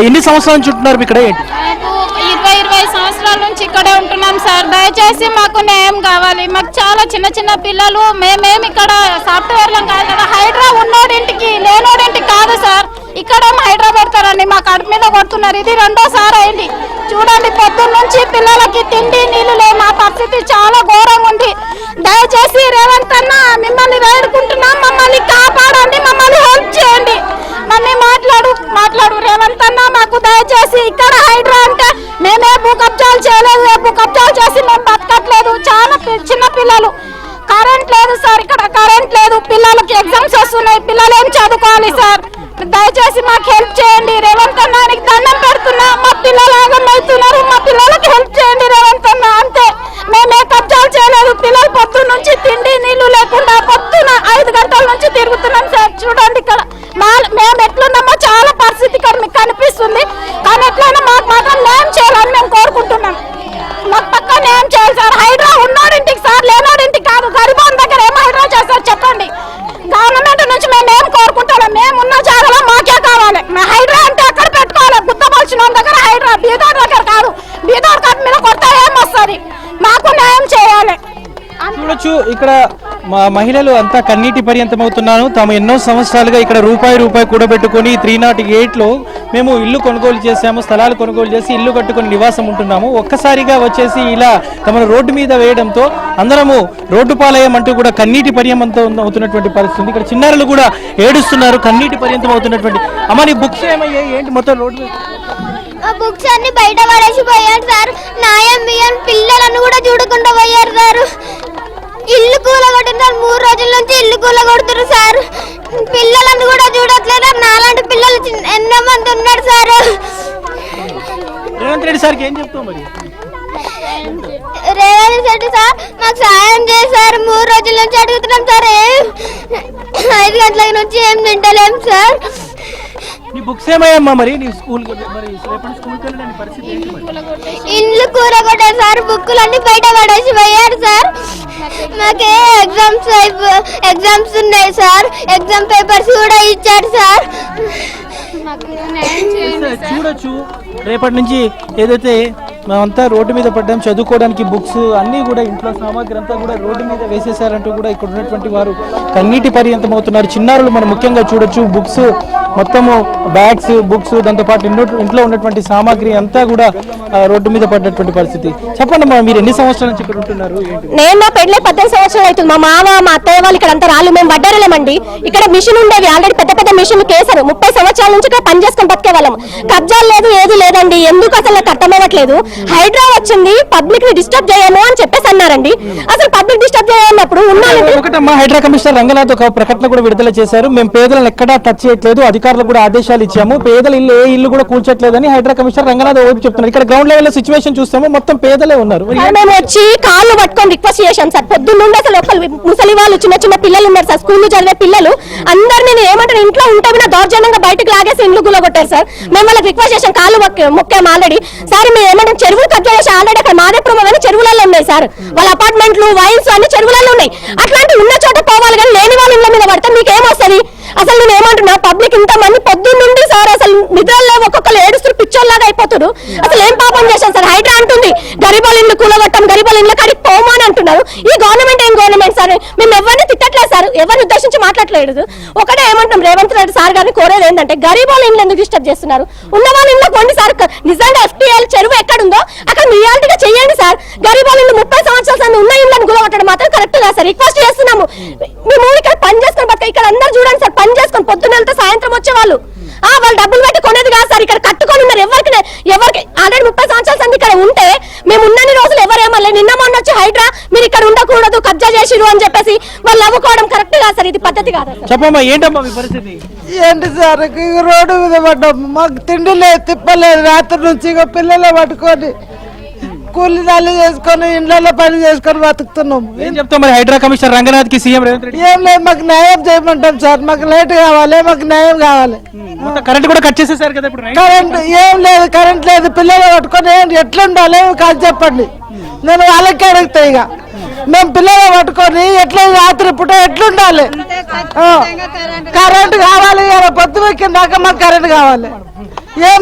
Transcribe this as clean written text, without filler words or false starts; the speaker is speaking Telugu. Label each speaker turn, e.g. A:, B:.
A: ఎన్ని సంవత్సరాల నుంచి ఉంటున్నారు ఇక్కడ? ఏంటి
B: 20 సంవత్సరాల నుంచి ఇక్కడే ఉంటున్నాం సార్. దయచేసి మాకు న్యాయం కావాలి. మాకు చాలా చిన్న చిన్న పిల్లలు, మేమేమి ఇక్కడ సాఫ్ట్వేర్లం కాదు కదా, హైడ్రా ఉన్నోడింటికి లేనోడింటికి కాదు సార్. ఇక్కడ హైడ్రా పెడతారని మా కడుపు మీద కొడుతున్నారు. ఇది రెండోసారి అయింది. చూడండి, పొద్దున్న నుంచి పిల్లలకి తిండి నీళ్లు లేవు. మా పరిస్థితి చాలా ఘోరంగా ఉంది. దయచేసి రేవంత్ అన్న మిమ్మల్ని వేడుకుంటున్నాం, మమ్మల్ని కాపాడండి, మమ్మల్ని హెల్ప్ చేయండి. మమ్మీ మాట్లాడు రేవంత్ అన్న, మాకు దయచేసి ఇక్కడ హైడ్రా అంటే మేమే భూ కబ్జాలు చేయలేదు, భూ కబ్జాలు చేసి మేము బతకట్లేదు. చాలా చిన్న పిల్లలు, కరెంట్ లేదు సార్, ఇక్కడ కరెంట్ లేదు, పిల్లలకి ఎగ్జామ్స్ వస్తున్నాయి, పిల్లలు ఏం చదువుకోవాలి సార్? దయచేసి మాకు హెల్ప్ చేయండి రేవంత్ అన్న, నీకు దండం పెడుతున్నా. మా పిల్లలు ఆగమవుతున్నారు, మా పిల్లలకి హెల్ప్ చేయండి రేవంత్ అన్న. అంతే, మేమే కబ్జాలు చేయలేదు. పిల్లలు పొద్దున్న నుంచి తిండి నీళ్లు లేకుండా పొద్దున 5 గంటల నుంచి తిరుగుతున్నాం సార్. చూడండి ఇక్కడ మేము ఎట్లున్నామో చాలా పరిస్థితి ఇక్కడ మీకు కనిపిస్తుంది. కానీ ఎట్లయినా మాకు మాత్రం న్యాయం చేయాలని మేము కోరుకుంటున్నాం. మాకు పక్కా న్యాయం చేయాలి సార్. హైడ్రా ఉన్నోడింటికి సార్, లేనోడింటికి కాదు. గరీబోన్ దగ్గర ఏం హైడ్రా చేస్తారు చెప్పండి? గవర్నమెంట్ నుంచి మేము ఏం కోరుకుంటున్నాం? మేమున్న జాగాలో మాకే కావాలి. హైడ్రా అంటే ఎక్కడ పెట్టుకోవాలి? గుత్తపలిచిన దగ్గర హైడ్రా, బీదోడ్ దగ్గర కాదు. బీదోడ్ కట్ మీద కొడితే ఏమొస్తుంది? మాకు న్యాయం చేయాలి.
A: చూడొచ్చు, ఇక్కడ మహిళలు అంతా కన్నీటి పర్యంతం అవుతున్నాను. తాము ఎన్నో సంవత్సరాలుగా ఇక్కడ రూపాయి కూడబెట్టుకుని 308లో మేము ఇల్లు కొనుగోలు చేశాము, స్థలాలు కొనుగోలు చేసి ఇల్లు కట్టుకుని నివాసం ఉంటున్నాము. ఒక్కసారిగా వచ్చేసి ఇలా తమను రోడ్డు మీద వేయడంతో అందరము రోడ్డు పాలయం అంటూ కూడా కన్నీటి పర్యంతం అవుతున్నటువంటి పరిస్థితి. ఇక్కడ చిన్నారులు కూడా ఏడుస్తున్నారు, కన్నీటి పర్యంతం అవుతున్నటువంటి. అమ్మ, నీ బుక్స్ ఏమయ్యాయి? ఏంటి మొత్తం రోడ్డు?
C: బుక్స్ అన్ని బయట పడేసి పోయారు సార్. న్యాయం బియ్యం పిల్లలను కూడా చూడకుండా పోయారు సార్. ఇల్లు కూలగొట్టినారు, 3 రోజుల నుంచి ఇల్లు కూలగొడుతున్నారు సార్. పిల్లలను కూడా చూడట్లేదు. నాలాంటి పిల్లలు ఎన్నో మంది ఉన్నారు సార్.
A: రేవంత్ రెడ్డి సార్కి ఏం చెప్తావు మరి?
C: రేవంత్ రెడ్డి సార్ మాకు సాయం చేశారు. 3 రోజుల నుంచి అడుగుతున్నాం సార్. 5 గంటల నుంచి ఏం తింటలేం సార్.
A: నీ బుక్స్ ఏమయ్యమ్మా మరి? నీ స్కూల్ పరిస్థితి ఏంటి మరి?
C: ఇల్లు కూరగొట్టారు సార్. బుక్కులన్నీ బయట పడేసి పోయారు సార్. మాకే ఎగ్జామ్స్ ఉన్నాయి సార్. ఎగ్జామ్ పేపర్స్ కూడా ఇచ్చారు సార్.
A: చూడొచ్చు, రేపటి నుంచి ఏదైతే మేమంతా రోడ్డు మీద పడ్డాం, చదువుకోవడానికి బుక్స్ అన్నీ కూడా ఇంట్లో సామాగ్రి అంతా కూడా రోడ్డు మీద వేసేసారంటూ కూడా ఇక్కడ ఉన్నటువంటి వారు కన్నీటి పర్యంతం అవుతున్నారు. చిన్నారులు మనం ముఖ్యంగా చూడొచ్చు, బుక్స్ మొత్తము బ్యాగ్స్, బుక్స్, దాంతోపాటు ఇంట్లో ఉన్నటువంటి సామాగ్రి అంతా కూడా రోడ్డు మీద పడ్డటువంటి పరిస్థితి. చెప్పండి అమ్మా, మీరు ఎన్ని సంవత్సరాల నుంచి ఇక్కడ ఉంటున్నారు?
D: నేను మా పెళ్ళి 18 సంవత్సరాలు అవుతుంది. మా మామ, మా అత్తయ్య వాళ్ళు ఇక్కడ అంతా రాళ్ళు. మేము వడ్డరలేమండి. ఇక్కడ మిషన్ ఉండేవి, ఆల్రెడీ పెద్ద మిషన్ కేసారు. 30 సంవత్సరాల నుంచి ఇక్కడ పని చేసుకొని బతికే వాళ్ళం. కబ్జాలు లేదు, ఏది లేదండి. ఎందుకు అసలు నాకు అర్థమవ్వట్లేదు. హైడ్రా వచ్చింది, పబ్లిక్ ని డిస్టర్బ్ చేయము అని చెప్పేసి అన్నారండి. అసలు పబ్లిక్ డిస్టర్బ్ చేయనప్పుడు
A: ఒకటమ్మా, హైడ్రా కమిషనర్ రంగనాథ్ ఒక ప్రకటన కూడా విడుదల చేశారు. మేము పేదలను ఎక్కడా టచ్ చేయట్లేదు, అధికారులకు కూడా ఆదేశాలు ఇచ్చాము, పేదల ఇల్లు ఏ ఇల్లు కూడా కూల్చట్లేదని హైడ్రా కమిషనర్ రంగనాథ్ ఓపి చెప్తున్నారు. ఇక్కడ గ్రౌండ్ లెవెల్ సిచ్యువేషన్ చూస్తాము, మొత్తం పేదలే ఉన్నారు.
D: మేము వచ్చి కాళ్ళు పట్టుకొని రిక్వెస్ట్ చేశాం సార్. పొద్దున్న అసలు ఒక ముసలి వాళ్ళు, చిన్న పిల్లలు ఉన్నారు సార్, స్కూల్ చదివే పిల్లలు అందరినీ ఏమంటారు, ఇంట్లో ఉంటే దౌర్జన్యంగా బయటకు లాగేసి ఇండ్లు గుల్లగొట్టారు సార్. మేము వాళ్ళకి రిక్వెస్ట్ చేసాం, కాళ్ళు మొక్కాం ఆల్రెడీ సార్. మేము ఏమంటాం, చెరువులు కట్ చేసి ఆల్రెడీ అక్కడ మాదేపురం అని చెరువులలో ఉన్నాయి సార్. వాళ్ళ అపార్ట్మెంట్లు, వైన్స్ అన్ని చెరువులలో ఉన్నాయి. అట్లాంటి ఉన్న చోట పోవాలి, కానీ లేని వాళ్ళ ఇళ్ళ మీద పడితే మీకు ఏమొస్తుంది? అసలు నేను ఏమంటున్నా, పబ్లిక్ ఇంతమంది పొద్దున్న నుండి సార్ అసలు నిద్రల్లో ఒక్కొక్కరు ఏడుస్తూ పిచ్చోల్లాగా అయిపోతారు. అసలు ఏం పాపం చేశాం సార్? హైడ్రా అంటుంది గరీబాల ఇల్లు కూలగొట్టం, గరీబాల ఇళ్ళ కాడికి పోమని అంటున్నారు. ఈ గవర్నమెంట్ ఏం గవర్నమెంట్ సార్? మేము ఎవరిని తిట్టట్లేదు సార్, ఎవరిని ఉద్దేశించి మాట్లాడలేదు. ఒకటే ఏమంటాం, రేవంత్ రెడ్డి సార్ గారిని కోరేది ఏంటంటే, గరీబాల ఇల్లు ఎందుకు డిస్టర్బ్ చేస్తున్నారు? ఉన్న వాళ్ళ ఇల్లు కొండి సార్. నిజంగా FTL చెరువు ఎక్కడుందో అక్కడ రియాలిటీగా చేయండి సార్. గరీబాల ఇల్లు 30 సంవత్సరాల ఉన్న ఇళ్ళని గులగొట్టడం మాత్రం కరెక్ట్ కాదు సార్. రిక్వెస్ట్ చేస్తున్నాము. మేము ఇక్కడ పని చేసుకొని బతక, ఇక్కడ అందరూ చూడండి సార్, పని చేసుకొని పొద్దున్న వెళ్తే సాయంత్రం వచ్చేవాళ్ళు. వాళ్ళు డబ్బులు పెట్టి కొనేది కాదు సార్, ఇక్కడ కట్టుకొని ఉన్నారు. ఎవరికి ఆల్రెడీ 30 సంవత్సరాల సంది ఇక్కడ ఉంటే మేము ఉన్నన్ని రోజులు ఎవరేమల్లే. నిన్న మొన్న వచ్చి హైడ్రా మీరు ఇక్కడ ఉండకూడదు, కబ్జా చేసిరు అని చెప్పేసి వాళ్ళు అవ్వుకోవడం కరెక్ట్ కాదు సార్. ఇది పద్ధతి కాదు.
A: చెప్పమ్మా, ఏంటమ్మా మీ పరిస్థితి?
E: ఏంటి సార్, రోడ్డు మీద పడ్డాము, మాకు తిండి లేదు, తిప్పలేదు. రాత్రి నుంచి ఇక పిల్లలు పట్టుకొని కూలి నాలు చేసుకొని ఇంట్లో పని చేసుకొని బతుకుతున్నాము.
A: ఏం చెప్తాం మరి హైడ్రా కమిషనర్ రంగనాథ్ కి సీఎం రేవంత్ రెడ్డి?
E: ఏం లేదు, మాకు న్యాయం చేయమంటాం సార్. మాకు లేట్ కావాలి, మాకు న్యాయం కావాలి.
A: కరెంట్ కూడా కట్ చేసేసారు కదా ఇప్పుడు.
E: కరెంట్ ఏం లేదు, కరెంట్ లేదు. పిల్లలు పట్టుకొని ఎట్లుండాలి కాదు చెప్పండి. నేను వాళ్ళకి అడుగుతా. ఇక మేము పిల్లలు పట్టుకొని ఎట్లా రాత్రి పూట ఎట్లుండాలి? కరెంట్ కావాలి, పొద్దున కిందాక మాకు కరెంట్ కావాలి. ఏం